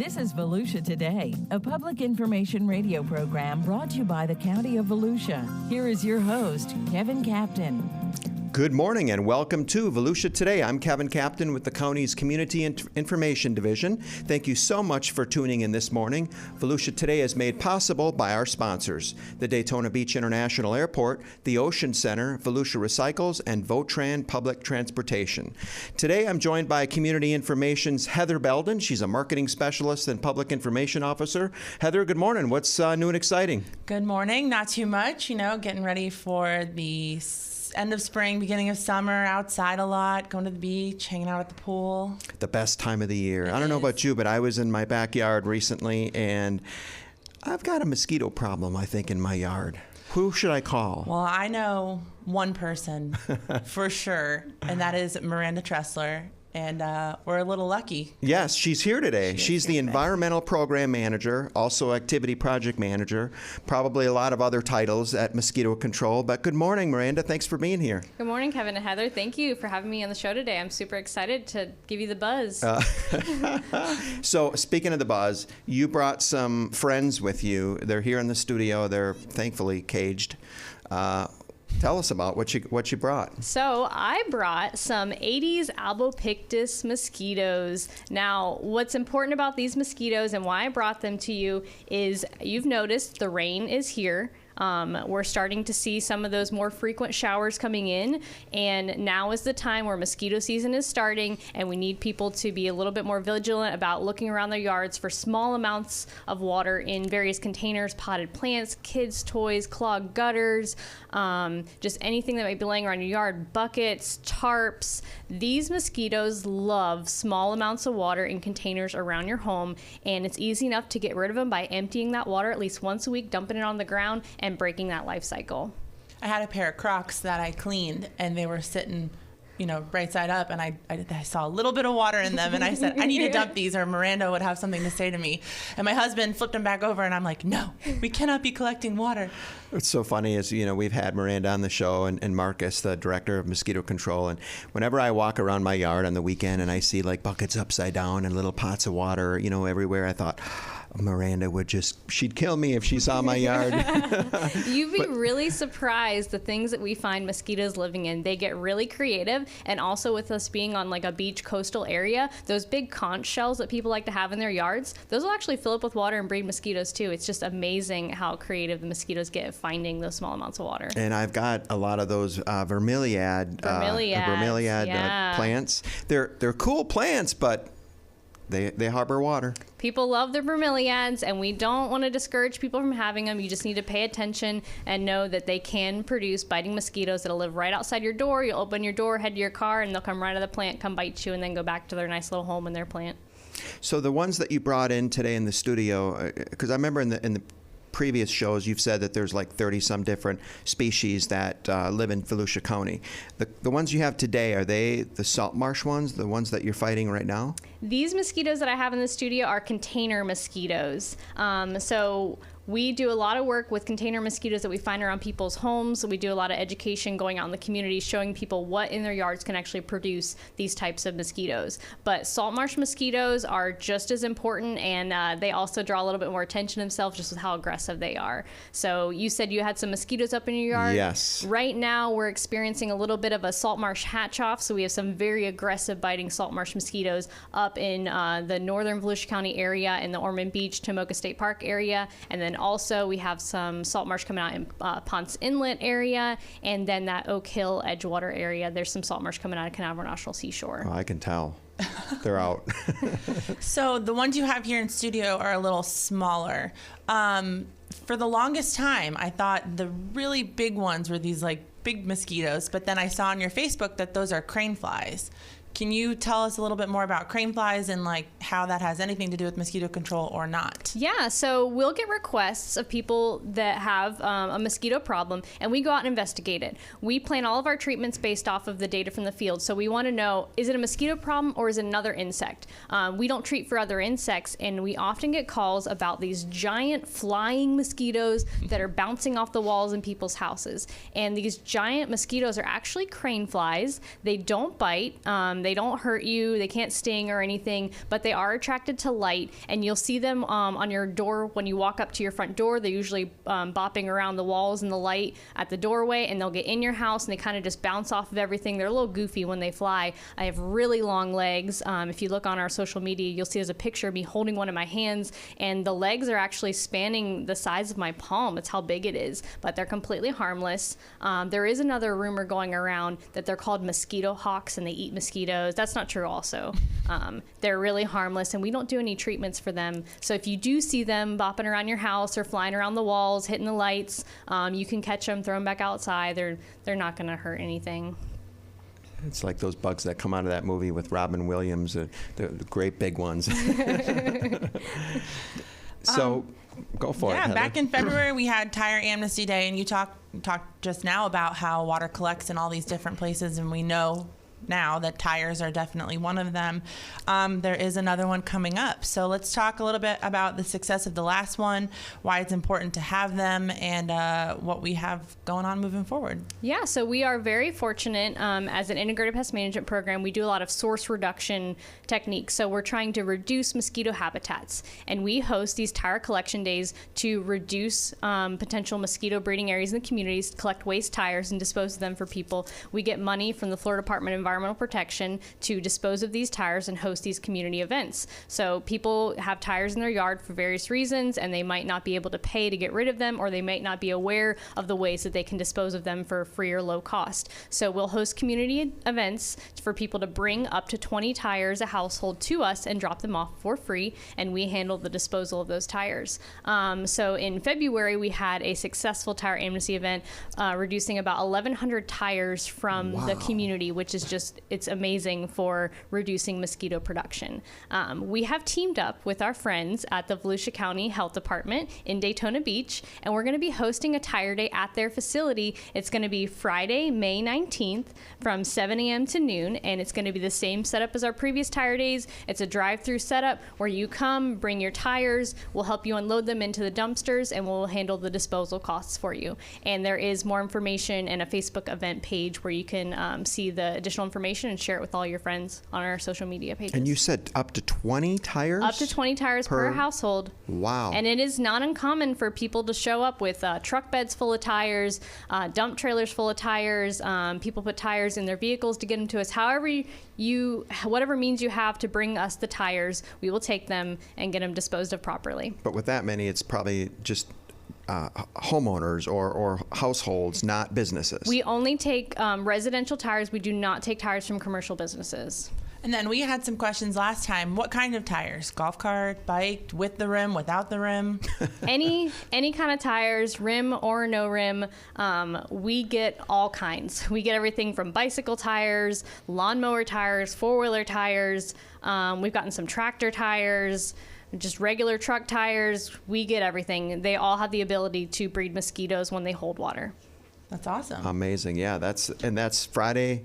This is Volusia Today, a public information radio program brought to you by the County of Volusia. Here is your host, Kevin Captain. Good morning and welcome to Volusia Today. I'm Kevin Captain with the county's Community Information Division. Thank you so much for tuning in this morning. Volusia Today is made possible by our sponsors, the Daytona Beach International Airport, the Ocean Center, Volusia Recycles, and Votran Public Transportation. Today I'm joined by Community Information's Heather Belden. She's a marketing specialist and public information officer. Heather, good morning. What's new and exciting? Good morning. Not too much, getting ready for the end of spring, beginning of summer, outside a lot, going to the beach, hanging out at the pool. The best time of the year. I don't know about you, but I was in my backyard recently, and I've got a mosquito problem, I think, in my yard. Who should I call? Well, I know one person for sure, and that is Miranda Tressler. And we're a little lucky. Yes, she's here today. She's the Environmental Program Manager, also Activity Project Manager, probably a lot of other titles at Mosquito Control. But good morning, Miranda. Thanks for being here. Good morning, Kevin and Heather. Thank you for having me on the show today. I'm super excited to give you the buzz. So speaking of the buzz, you brought some friends with you. They're here in the studio. They're thankfully caged. Tell us about what you brought. So I brought some 80s albopictus mosquitoes. Now, what's important about these mosquitoes and why I brought them to you is you've noticed the rain is here. We're starting to see some of those more frequent showers coming in, and now is the time where mosquito season is starting, and we need people to be a little bit more vigilant about looking around their yards for small amounts of water in various containers, potted plants, kids' toys, clogged gutters, just anything that might be laying around your yard, buckets, tarps. These mosquitoes love small amounts of water in containers around your home, and it's easy enough to get rid of them by emptying that water at least once a week, dumping it on the ground, and breaking that life cycle. I had a pair of Crocs that I cleaned, and they were sitting, right side up, and I saw a little bit of water in them, and I said, I need to dump these, or Miranda would have something to say to me. And my husband flipped them back over, and I'm like, no, we cannot be collecting water. What's so funny is, we've had Miranda on the show and Marcus, the director of mosquito control, and whenever I walk around my yard on the weekend and I see like buckets upside down and little pots of water, everywhere, I thought, Miranda she'd kill me if she saw my yard. You'd be really surprised the things that we find mosquitoes living in. They get really creative, and also with us being on like a beach coastal area, those big conch shells that people like to have in their yards, those will actually fill up with water and breed mosquitoes too. It's just amazing how creative the mosquitoes get at finding those small amounts of water. And I've got a lot of those bromeliad plants. They're cool plants, but they harbor water. People love their bromeliads, and we don't want to discourage people from having them. You just need to pay attention and know that they can produce biting mosquitoes that'll live right outside your door. You'll open your door, head to your car, and they'll come right out of the plant, come bite you, and then go back to their nice little home in their plant. So the ones that you brought in today in the studio, because I remember in the previous shows you've said that there's like 30 some different species that live in Volusia County. The ones you have today, are they the salt marsh ones, the ones that you're fighting right now? These mosquitoes that I have in the studio are container mosquitoes. So we do a lot of work with container mosquitoes that we find around people's homes. We do a lot of education going out in the community, showing people what in their yards can actually produce these types of mosquitoes. But salt marsh mosquitoes are just as important, and they also draw a little bit more attention to themselves just with how aggressive they are. So you said you had some mosquitoes up in your yard? Yes. Right now we're experiencing a little bit of a salt marsh hatch-off, so we have some very aggressive biting salt marsh mosquitoes up in the northern Volusia County area, in the Ormond Beach, Tomoka State Park area, and then also we have some salt marsh coming out in Ponce Inlet area, and then that Oak Hill Edgewater area. There's some salt marsh coming out of Canaveral National Seashore. Oh, I can tell. They're out. So the ones you have here in studio are a little smaller. For the longest time, I thought the really big ones were these like big mosquitoes, but then I saw on your Facebook that those are crane flies. Can you tell us a little bit more about crane flies and like how that has anything to do with mosquito control or not? Yeah, so we'll get requests of people that have a mosquito problem, and we go out and investigate it. We plan all of our treatments based off of the data from the field. So we want to know, is it a mosquito problem or is it another insect? We don't treat for other insects, and we often get calls about these giant flying mosquitoes that are bouncing off the walls in people's houses. And these giant mosquitoes are actually crane flies. They don't bite. They don't hurt you, they can't sting or anything, but they are attracted to light, and you'll see them on your door when you walk up to your front door. They're usually bopping around the walls in the light at the doorway, and they'll get in your house and they kind of just bounce off of everything. They're a little goofy when they fly. I have really long legs. If you look on our social media, you'll see there's a picture of me holding one in my hands, and the legs are actually spanning the size of my palm. It's how big it is, but they're completely harmless. There is another rumor going around that they're called mosquito hawks and they eat mosquitoes. That's not true also. They're really harmless, and we don't do any treatments for them. So if you do see them bopping around your house or flying around the walls, hitting the lights, you can catch them, throw them back outside. They're not going to hurt anything. It's like those bugs that come out of that movie with Robin Williams, the great big ones. So go for it, Heather. Back in February, we had Tire Amnesty Day, and you talked just now about how water collects in all these different places, and we know now that tires are definitely one of them. There is another one coming up. So let's talk a little bit about the success of the last one, why it's important to have them, and what we have going on moving forward. Yeah, so we are very fortunate as an integrated pest management program. We do a lot of source reduction techniques. So we're trying to reduce mosquito habitats, and we host these tire collection days to reduce potential mosquito breeding areas in the communities, collect waste tires and dispose of them for people. We get money from the Florida Department of Environmental Protection to dispose of these tires and host these community events. So people have tires in their yard for various reasons, and they might not be able to pay to get rid of them, or they might not be aware of the ways that they can dispose of them for free or low cost. So we'll host community events for people to bring up to 20 tires a household to us and drop them off for free, and we handle the disposal of those tires. So in February, we had a successful tire amnesty event, reducing about 1,100 tires from the community, which is just, it's amazing for reducing mosquito production. We have teamed up with our friends at the Volusia County Health Department in Daytona Beach, and we're going to be hosting a tire day at their facility. It's going to be Friday, May 19th from 7 a.m. to noon, and it's going to be the same setup as our previous tire days. It's a drive-through setup where you come, bring your tires, we'll help you unload them into the dumpsters, and we'll handle the disposal costs for you. And there is more information and a Facebook event page where you can see the additional information and share it with all your friends on our social media pages. And you said up to 20 tires? Up to 20 tires per household. Wow. And it is not uncommon for people to show up with truck beds full of tires, dump trailers full of tires. People put tires in their vehicles to get them to us. Whatever means you have to bring us the tires, we will take them and get them disposed of properly. But with that many, it's probably just homeowners or households, not businesses. We only take residential tires. We do not take tires from commercial businesses. And then we had some questions last time. What kind of tires? Golf cart, bike, with the rim, without the rim? Any kind of tires, rim or no rim. We get all kinds. We get everything from bicycle tires, lawnmower tires, four-wheeler tires. We've gotten some tractor tires, just regular truck tires. We get everything. They all have the ability to breed mosquitoes when they hold water. That's awesome. Amazing. Yeah, that's Friday,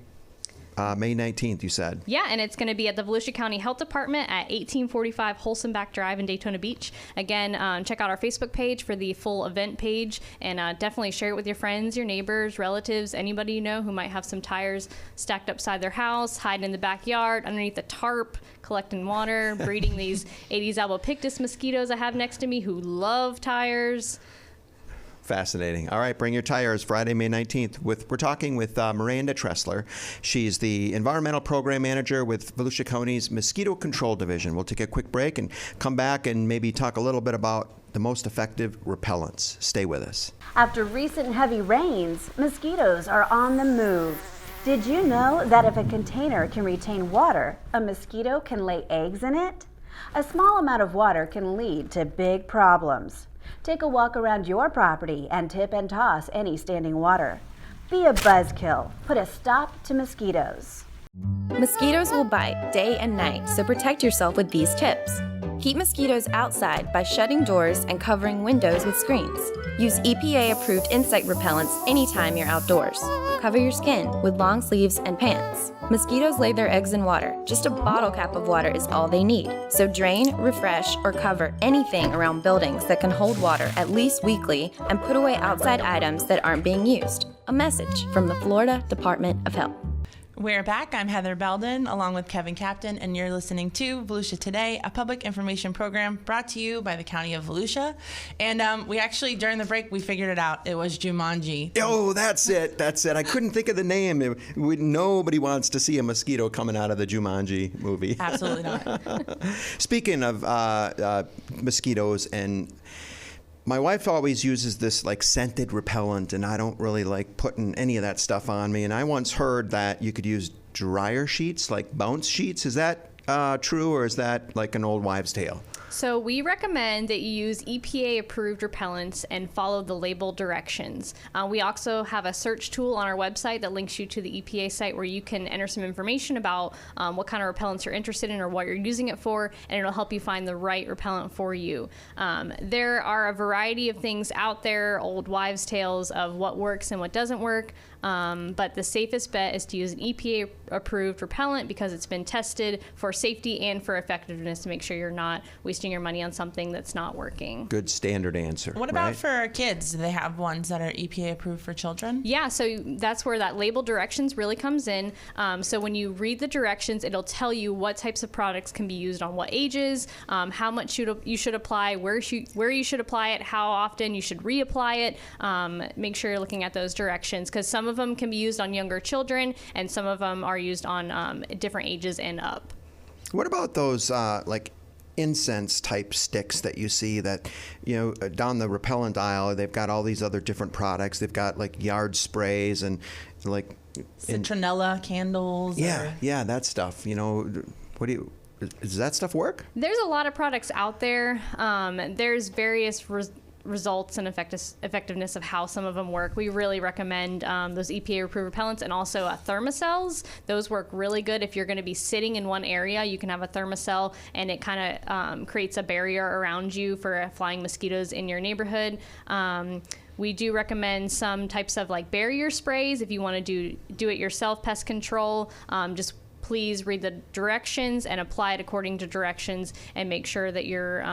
May 19th, you said. Yeah, and it's going to be at the Volusia County Health Department at 1845 Holsenbach Drive in Daytona Beach. Again, check out our Facebook page for the full event page, and definitely share it with your friends, your neighbors, relatives, anybody you know who might have some tires stacked upside their house, hiding in the backyard, underneath the tarp, collecting water, breeding these Aedes albopictus mosquitoes I have next to me who love tires. Fascinating. All right, bring your tires Friday, May 19th. We're talking with Miranda Tressler. She's the Environmental Program Manager with Volusia County's Mosquito Control Division. We'll take a quick break and come back and maybe talk a little bit about the most effective repellents. Stay with us. After recent heavy rains, mosquitoes are on the move. Did you know that if a container can retain water, a mosquito can lay eggs in it? A small amount of water can lead to big problems. Take a walk around your property and tip and toss any standing water. Be a buzzkill. Put a stop to mosquitoes. Mosquitoes will bite day and night, so protect yourself with these tips. Keep mosquitoes outside by shutting doors and covering windows with screens. Use EPA-approved insect repellents anytime you're outdoors. Cover your skin with long sleeves and pants. Mosquitoes lay their eggs in water. Just a bottle cap of water is all they need. So drain, refresh, or cover anything around buildings that can hold water at least weekly, and put away outside items that aren't being used. A message from the Florida Department of Health. We're back. I'm Heather Belden along with Kevin Captain, and you're listening to Volusia Today, a public information program brought to you by the County of Volusia. And we actually, during the break, we figured it out. It was Jumanji. Oh, that's it. I couldn't think of the name. Nobody wants to see a mosquito coming out of the Jumanji movie. Absolutely not. Speaking of mosquitoes, and my wife always uses this like scented repellent, and I don't really like putting any of that stuff on me. And I once heard that you could use dryer sheets, like bounce sheets. Is that true, or is that like an old wives' tale? So we recommend that you use EPA-approved repellents and follow the label directions. We also have a search tool on our website that links you to the EPA site where you can enter some information about what kind of repellents you're interested in or what you're using it for, and it'll help you find the right repellent for you. There are a variety of things out there, old wives' tales of what works and what doesn't work. But the safest bet is to use an EPA-approved repellent because it's been tested for safety and for effectiveness to make sure you're not wasting your money on something that's not working. Good standard answer. What about for kids? Do they have ones that are EPA-approved for children? Yeah, so that's where that label directions really comes in. So when you read the directions, it'll tell you what types of products can be used on what ages, how much you should apply, where you should apply it, how often you should reapply it. Make sure you're looking at those directions because some of them can be used on younger children and some of them are used on different ages and up. What about those like incense type sticks that you see that, down the repellent aisle, they've got all these other different products. They've got like yard sprays and like citronella candles. Yeah, that stuff. Does that stuff work? There's a lot of products out there. There's various results and effectiveness of how some of them work. We really recommend those EPA-approved repellents and also thermocells. Those work really good. If you're going to be sitting in one area, you can have a thermocell and it kind of creates a barrier around you for flying mosquitoes in your neighborhood. We do recommend some types of like barrier sprays if you want to do it yourself pest control. Just please read the directions and apply it according to directions and make sure that you're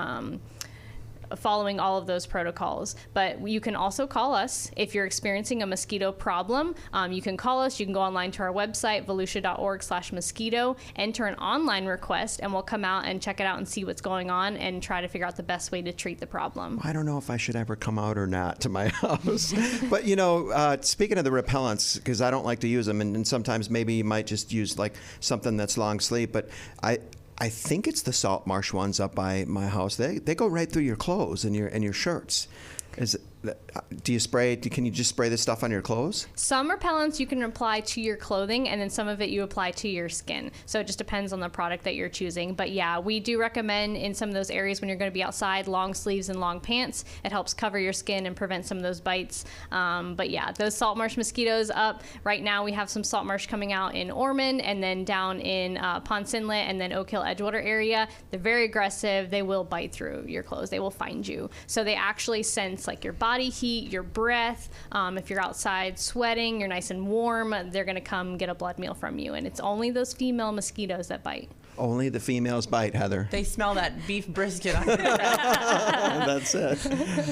following all of those protocols. But you can also call us if you're experiencing a mosquito problem. You can call us. You can go online to our website, volusia.org/mosquito, enter an online request, and we'll come out and check it out and see what's going on and try to figure out the best way to treat the problem. I don't know if I should ever come out or not to my house. But, speaking of the repellents, because I don't like to use them, and sometimes maybe you might just use like something that's long sleeve, but I think it's the salt marsh ones up by my house. They go right through your clothes and your shirts. Can you just spray this stuff on your clothes? Some repellents you can apply to your clothing, and then some of it you apply to your skin. So it just depends on the product that you're choosing. But yeah, we do recommend in some of those areas when you're going to be outside, long sleeves and long pants. It helps cover your skin and prevent some of those bites. But yeah, those salt marsh mosquitoes up. Right now we have some salt marsh coming out in Ormond and then down in Ponce Inlet and then Oak Hill Edgewater area. They're very aggressive. They will bite through your clothes. They will find you. So they actually sense like your body heat, your breath. If you're outside sweating, you're nice and warm, they're going to come get a blood meal from you. And it's only those female mosquitoes that bite. Only the females bite, Heather. They smell that beef brisket on your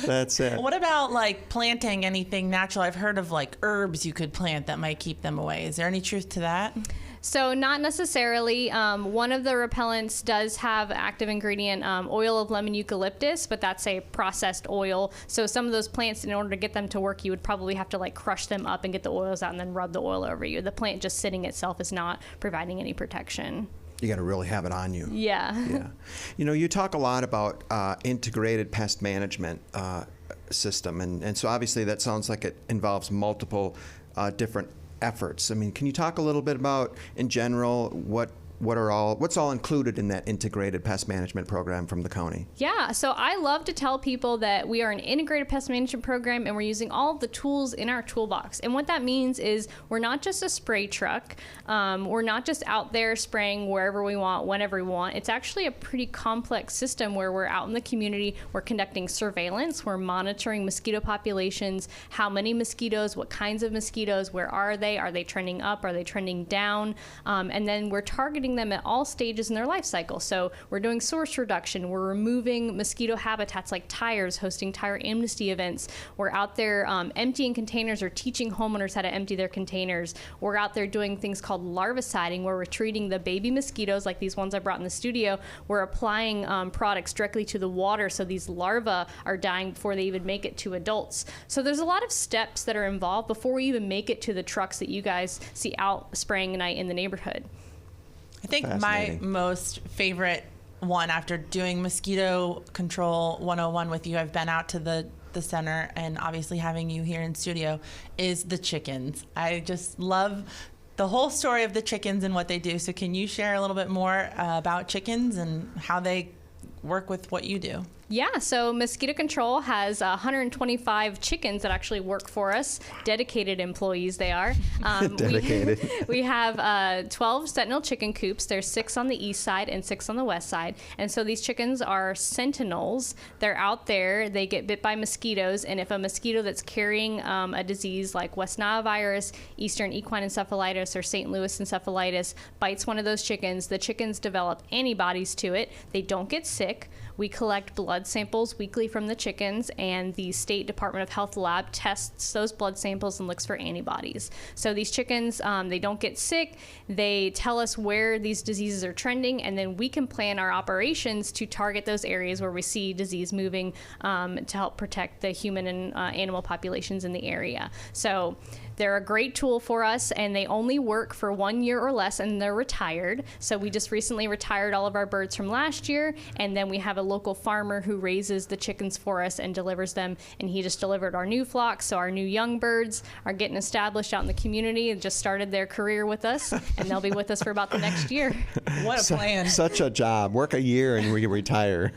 That's it. What about like planting anything natural? I've heard of like herbs you could plant that might keep them away. Is there any truth to that? So not necessarily. One of the repellents does have active ingredient oil of lemon eucalyptus, but that's a processed oil. So some of those plants, in order to get them to work, you would probably have to like crush them up and get the oils out and then rub the oil over you. The plant just sitting itself is not providing any protection. You got to really have it on you. Yeah. You talk a lot about integrated pest management system, and so obviously that sounds like it involves multiple different efforts. I mean, can you talk a little bit about, in general, what's all included in that integrated pest management program from the county? Yeah, so I love to tell people that we are an integrated pest management program and we're using all of the tools in our toolbox. And what that means is we're not just a spray truck. We're not just out there spraying wherever we want, whenever we want. It's actually a pretty complex system where we're out in the community, we're conducting surveillance, we're monitoring mosquito populations, how many mosquitoes, what kinds of mosquitoes, where are they trending up, are they trending down? And then we're targeting treating them at all stages in their life cycle. So we're doing source reduction. We're removing mosquito habitats like tires, hosting tire amnesty events. We're out there emptying containers or teaching homeowners how to empty their containers. We're out there doing things called larviciding, where we're treating the baby mosquitoes, like these ones I brought in the studio. We're applying products directly to the water, so these larvae are dying before they even make it to adults. So there's a lot of steps that are involved before we even make it to the trucks that you guys see out spraying at night in the neighborhood. I think my most favorite one, after doing Mosquito Control 101 with you, I've been out to the center, and obviously having you here in studio, is the chickens. I just love the whole story of the chickens and what they do. So can you share a little bit more about chickens and how they work with what you do? Yeah, so Mosquito Control has 125 chickens that actually work for us. Dedicated employees they are. Dedicated. We have 12 sentinel chicken coops. There's 6 on the east side and 6 on the west side. And so these chickens are sentinels. They're out there. They get bit by mosquitoes. And if a mosquito that's carrying a disease like West Nile virus, Eastern equine encephalitis, or St. Louis encephalitis bites one of those chickens, the chickens develop antibodies to it. They don't get sick. We collect blood samples weekly from the chickens, and the State Department of Health lab tests those blood samples and looks for antibodies. So these chickens, they don't get sick. They tell us where these diseases are trending, and then we can plan our operations to target those areas where we see disease moving to help protect the human and animal populations in the area. So they're a great tool for us, and they only work for 1 year or less, and they're retired. So we just recently retired all of our birds from last year, and then we have a local farmer who raises the chickens for us and delivers them, and he just delivered our new flocks. So our new young birds are getting established out in the community and just started their career with us, and they'll be with us for about the next year. What a plan. Such a job. Work a year and we retire.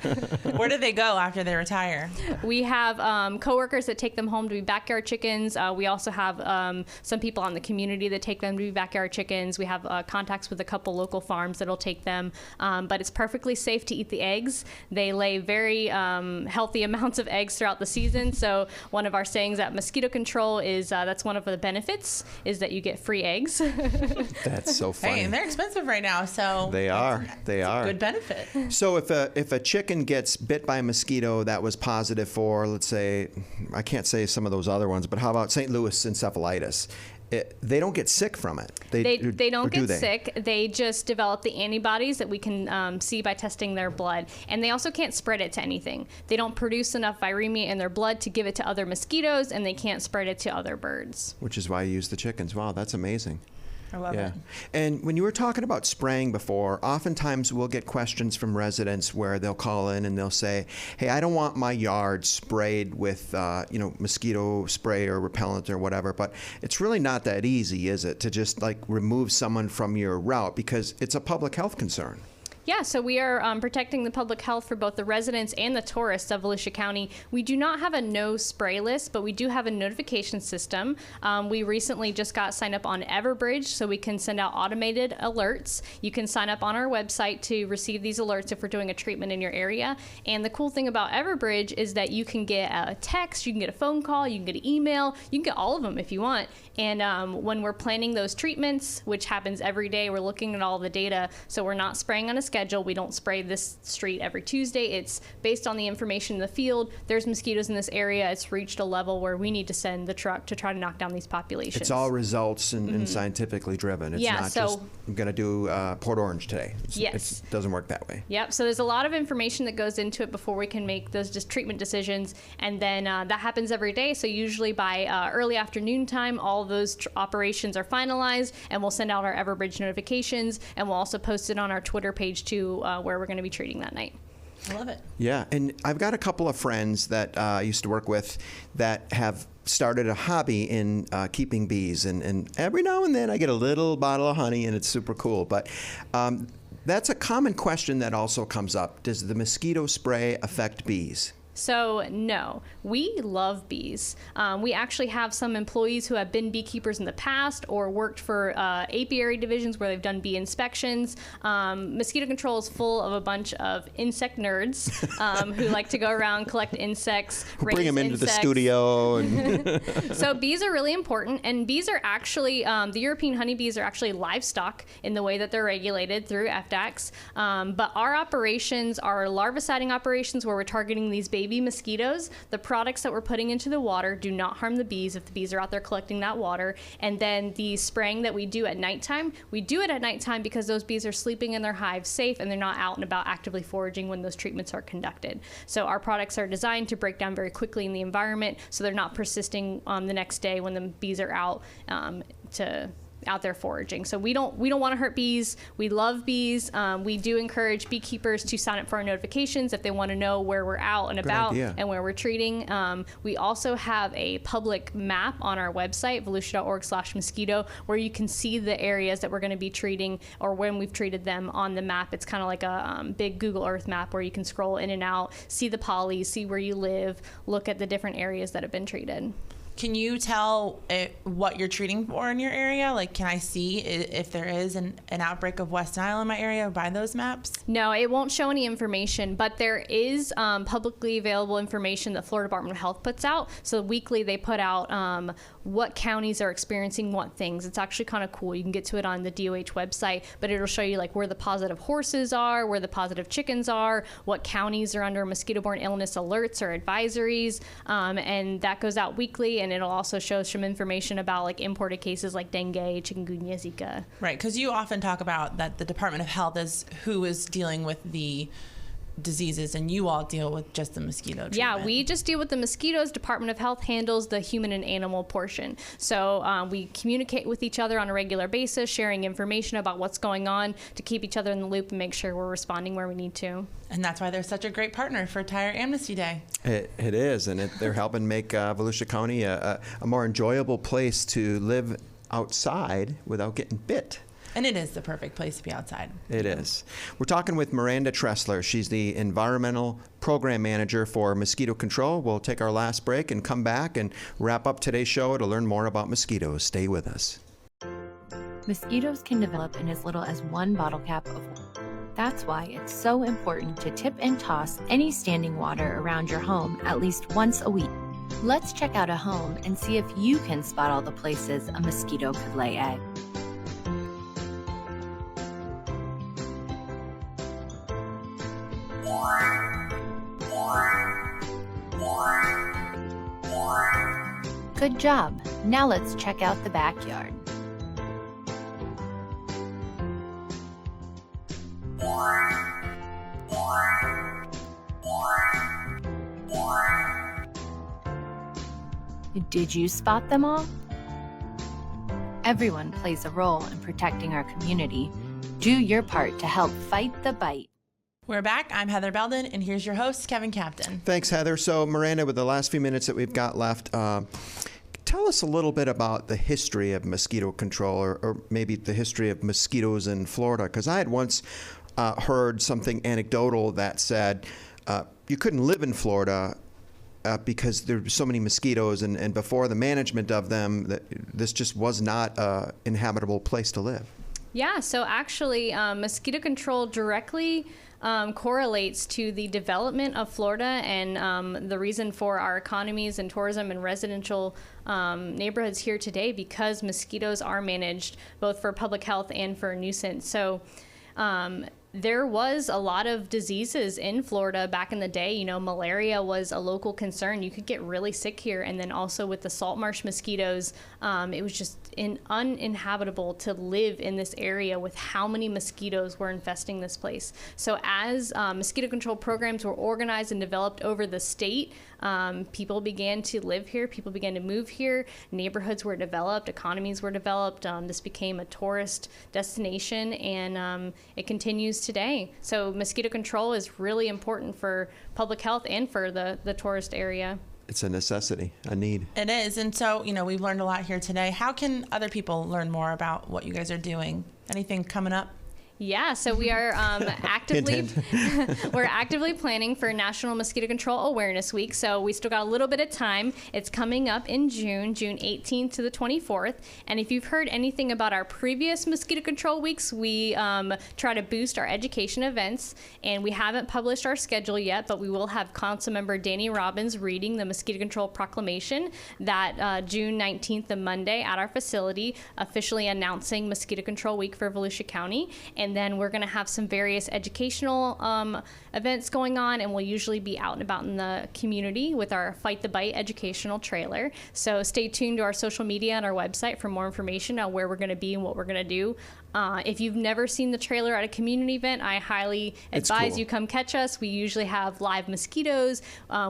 Where do they go after they retire? We have coworkers that take them home to be backyard chickens. We also have some people on the community that take them to be backyard chickens. We have contacts with a couple local farms that'll take them, but it's perfectly safe to eat the eggs. They lay very healthy amounts of eggs throughout the season. So one of our sayings at Mosquito Control is that's one of the benefits, is that you get free eggs. That's so funny. Hey, and they're expensive right now, so They are. They are. good benefit. So if a chicken gets bit by a mosquito that was positive for, let's say, I can't say some of those other ones, but how about St. Louis encephalitis? They don't get sick from it. They don't get sick. They just develop the antibodies that we can see by testing their blood. And they also can't spread it to anything. They don't produce enough viremia in their blood to give it to other mosquitoes, and they can't spread it to other birds. Which is why you use the chickens. Wow, that's amazing. I love it. And when you were talking about spraying before, oftentimes we'll get questions from residents where they'll call in and they'll say, hey, I don't want my yard sprayed with, mosquito spray or repellent or whatever, but it's really not that easy, is it, to just like remove someone from your route, because it's a public health concern. Yeah, so we are protecting the public health for both the residents and the tourists of Volusia County. We do not have a no spray list, but we do have a notification system. We recently just got signed up on Everbridge, so we can send out automated alerts. You can sign up on our website to receive these alerts if we're doing a treatment in your area. And the cool thing about Everbridge is that you can get a text, you can get a phone call, you can get an email, you can get all of them if you want. And when we're planning those treatments, which happens every day, we're looking at all the data, so we're not spraying on a schedule. We don't spray this street every Tuesday. It's based on the information in the field. There's mosquitoes in this area. It's reached a level where we need to send the truck to try to knock down these populations. It's all results and scientifically driven. It's not just, I'm going to do Port Orange today. It doesn't work that way. Yep. So there's a lot of information that goes into it before we can make those just treatment decisions. And then that happens every day. So usually by early afternoon time, all those operations are finalized, and we'll send out our Everbridge notifications, and we'll also post it on our Twitter page too, where we're going to be treating that night. I love it. Yeah, and I've got a couple of friends that I used to work with that have started a hobby in keeping bees, and every now and then I get a little bottle of honey, and it's super cool. But that's a common question that also comes up. Does the mosquito spray affect bees? So no, we love bees. We actually have some employees who have been beekeepers in the past or worked for apiary divisions where they've done bee inspections. Mosquito control is full of a bunch of insect nerds who like to go around, collect insects, Bring them into insects. the studio. And So bees are really important, and bees are actually, the European honeybees are actually livestock in the way that they're regulated through FDACs. But our operations are larviciding operations where we're targeting these baby mosquitoes. The products that we're putting into the water do not harm the bees if the bees are out there collecting that water. And then the spraying that we do at nighttime, we do it at nighttime because those bees are sleeping in their hives safe and they're not out and about actively foraging when those treatments are conducted. So our products are designed to break down very quickly in the environment so they're not persisting the next day when the bees are out out there foraging. So we don't want to hurt bees. We love bees. We do encourage beekeepers to sign up for our notifications if they want to know where we're out and about and where we're treating. We also have a public map on our website, volusia.org/mosquito, where you can see the areas that we're going to be treating or when we've treated them on the map. It's kind of like a big Google Earth map where you can scroll in and out, see the polys, see where you live, look at the different areas that have been treated. Can you tell what you're treating for in your area? Like, can I see if there is an outbreak of West Nile in my area by those maps? No, it won't show any information, but there is publicly available information that Florida Department of Health puts out. So weekly they put out what counties are experiencing what things. It's actually kind of cool. You can get to it on the DOH website, but it'll show you like where the positive horses are, where the positive chickens are, what counties are under mosquito-borne illness alerts or advisories, and that goes out weekly. And it'll also show some information about like imported cases like dengue, chikungunya, Zika. Right, because you often talk about that the Department of Health is who is dealing with the diseases, and you all deal with just the mosquito treatment. Yeah, we just deal with the mosquitoes. Department of Health handles the human and animal portion. So we communicate with each other on a regular basis, sharing information about what's going on to keep each other in the loop and make sure we're responding where we need to. And that's why they're such a great partner for Tire Amnesty Day. it is, and they're helping make Volusia County a more enjoyable place to live outside without getting bit. And it is the perfect place to be outside. It is. We're talking with Miranda Tressler. She's the Environmental Program Manager for Mosquito Control. We'll take our last break and come back and wrap up today's show to learn more about mosquitoes. Stay with us. Mosquitoes can develop in as little as 1 bottle cap of water. That's why it's so important to tip and toss any standing water around your home at least once a week. Let's check out a home and see if you can spot all the places a mosquito could lay eggs. Good job. Now let's check out the backyard. Did you spot them all? Everyone plays a role in protecting our community. Do your part to help fight the bite. We're back. I'm Heather Belden, and here's your host, Kevin Captain. Thanks, Heather. So, Miranda, with the last few minutes that we've got left, tell us a little bit about the history of mosquito control, or maybe the history of mosquitoes in Florida, because I had once heard something anecdotal that said you couldn't live in Florida because there were so many mosquitoes, and before the management of them, this just was not an inhabitable place to live. Yeah, so actually mosquito control directly correlates to the development of Florida and the reason for our economies and tourism and residential neighborhoods here today, because mosquitoes are managed both for public health and for nuisance. So there was a lot of diseases in Florida back in the day. You know, malaria was a local concern. You could get really sick here. And then also with the salt marsh mosquitoes, it was just uninhabitable to live in this area with how many mosquitoes were infesting this place. So as mosquito control programs were organized and developed over the state, people began to live here, people began to move here, neighborhoods were developed, economies were developed. This became a tourist destination, and it continues today. So mosquito control is really important for public health and for the tourist area. It's a necessity, a need. It is. And so, you know, we've learned a lot here today. How can other people learn more about what you guys are doing? Anything coming up? Yeah, so we are actively we're actively planning for National Mosquito Control Awareness Week. So we still got a little bit of time. It's coming up in June 18th to the 24th. And if you've heard anything about our previous mosquito control weeks, we try to boost our education events. And we haven't published our schedule yet, but we will have Councilmember Danny Robbins reading the Mosquito Control Proclamation that June 19th, the Monday, at our facility, officially announcing Mosquito Control Week for Volusia County. And then we're going to have some various educational events going on, and we'll usually be out and about in the community with our Fight the Bite educational trailer. So stay tuned to our social media and our website for more information on where we're going to be and what we're going to do. If you've never seen the trailer at a community event, I highly advise you come catch us. We usually have live mosquitoes,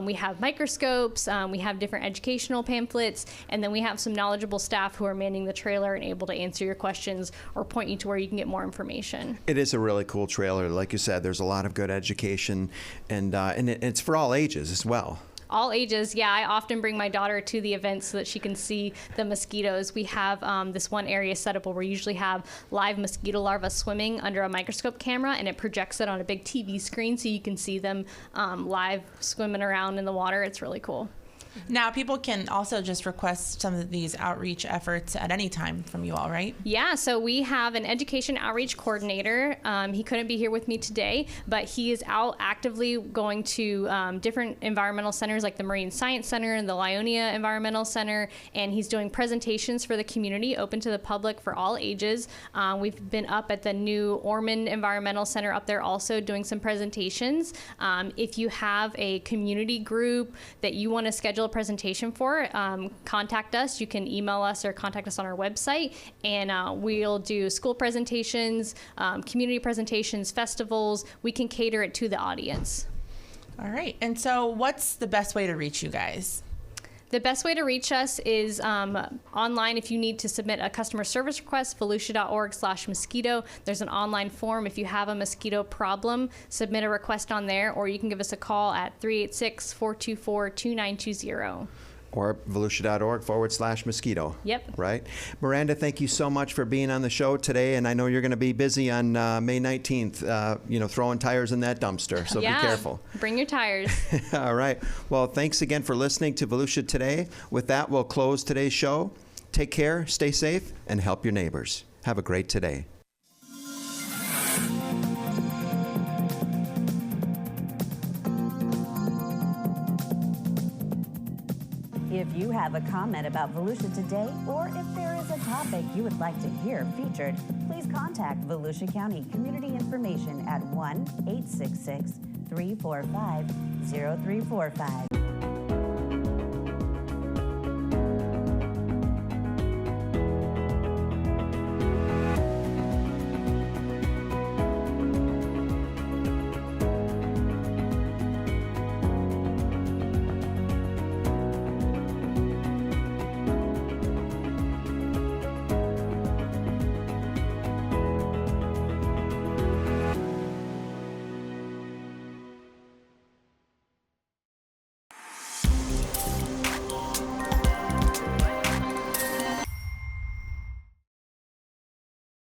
we have microscopes, we have different educational pamphlets, and then we have some knowledgeable staff who are manning the trailer and able to answer your questions or point you to where you can get more information. It is a really cool trailer. Like you said, there's a lot of good education, and it's for all ages as well. All ages, yeah. I often bring my daughter to the events so that she can see the mosquitoes. We have this one area set up where we usually have live mosquito larvae swimming under a microscope camera, and it projects it on a big TV screen so you can see them live swimming around in the water. It's really cool. Now, people can also just request some of these outreach efforts at any time from you all, right? Yeah, so we have an education outreach coordinator. He couldn't be here with me today, but he is out actively going to different environmental centers like the Marine Science Center and the Lyonia Environmental Center, and he's doing presentations for the community, open to the public for all ages. We've been up at the new Ormond Environmental Center up there also doing some presentations. If you have a community group that you want to schedule a presentation for, contact us. You can email us or contact us on our website, and we'll do school presentations, community presentations, festivals. We can cater it to the audience. All right. And so what's the best way to reach you guys? The best way to reach us is online. If you need to submit a customer service request, volusia.org/mosquito. There's an online form. If you have a mosquito problem, submit a request on there, or you can give us a call at 386-424-2920. Or volusia.org/mosquito. Yep. Right. Miranda, thank you so much for being on the show today. And I know you're going to be busy on May 19th, throwing tires in that dumpster. So be careful. Bring your tires. All right. Well, thanks again for listening to Volusia Today. With that, we'll close today's show. Take care, stay safe, and help your neighbors. Have a great today. If you have a comment about Volusia Today, or if there is a topic you would like to hear featured, please contact Volusia County Community Information at 1-866-345-0345.